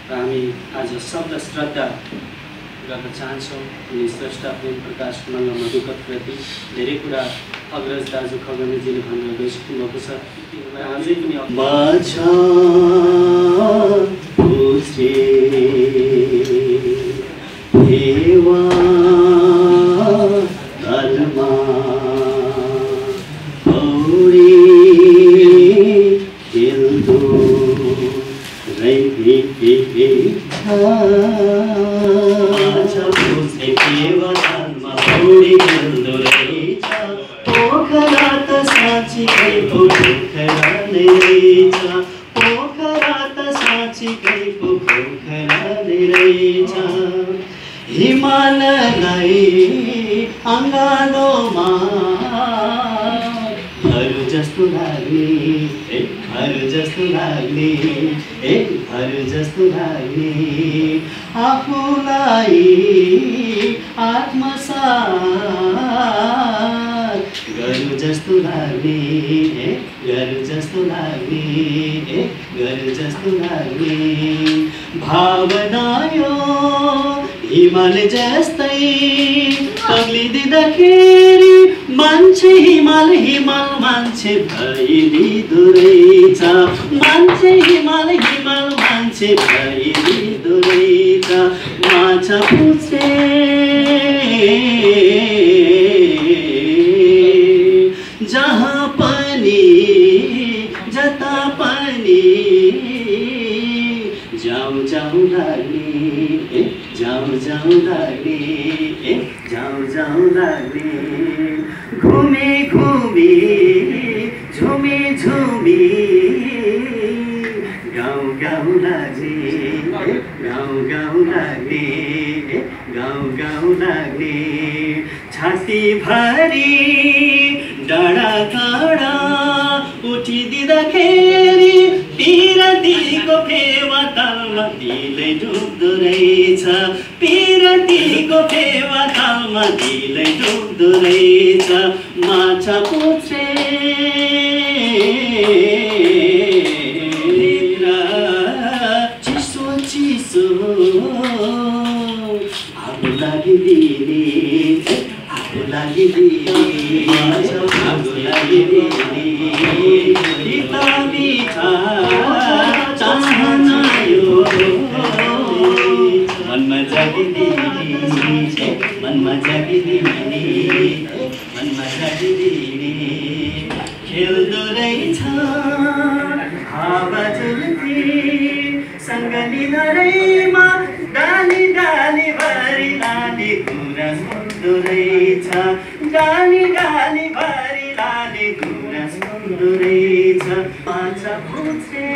र हामी आज शब्द श्रद्धा गर्न चाहन्छौँ अनि स्रष्टा प्रेम प्रकाश मल्ल मधुकतप्रति धेरै कुरा अग्रज दाजु खगनेजीले भनेर गइसक्नुभएको छ र अझै पनि हिमाललाई अङ्गालोमा घर जस्तो लाग्ने घर जस्तो लाग्ने घर जस्तो लाग्ने आफूलाई आत्मसात घर जस्तो लाग्ने घर जस्तो लाग्ने घर जस्तो लाग्ने भावना यो हिमाल जस्तै पग्लिदिँदाखेरि मान्छे हिमाल हिमाल मान्छे भइदिँदो रहेछ मान्छे हिमाल हिमाल मान्छे भइदिँदो रहेछ माछा पुछे जहाँ पनि जता पनि जाऊ जाऊ लाग्ने जाऊ जाऊ लाग्ने जाऊ जाऊ लाग्ने घुमे घुमे झुमे झुमे गाउँ गाउँ लाग्ने गाउँ गाउँ लाग्ने गाउँ गाउँ लाग्ने छातीभरि डाँडा काँडा उठिदिँदाखेरि पिरतीको फेवा तालमा दिलै डुब्दो रहेछ पिरतीको फेवा तालमा दिलै डुब्दो रहेछ माछा पुछे चिसो चिसो आगो लागिदिने आगो लागिदिने आगो लागिदिने मिठा मिठा चाहना यो मनमा जागिदिने मनमा जागिदिने मनमा जागिदिने खेल्दो रहेछ हावा झुल्के सँग निधरैमा डाली डाली भरि लाली कुरा सुन्दो रहेछ डाली डाली भरि लाली कुरा सुन्दो रहेछ माछा पुछे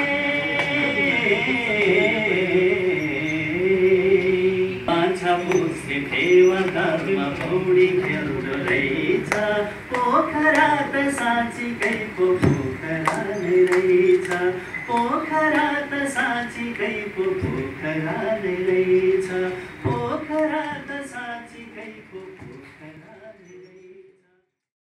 माछा पुछे फेवा घरमा पौडी खेल्दो रहेछ पोखरा त साँच्चीकै पो पोखरा नै रहेछ पोखरा त साँच्चीकै पो पोखरा नै रहेछ पोखरा त साँच्चीकै पो पोखरा नै रहेछ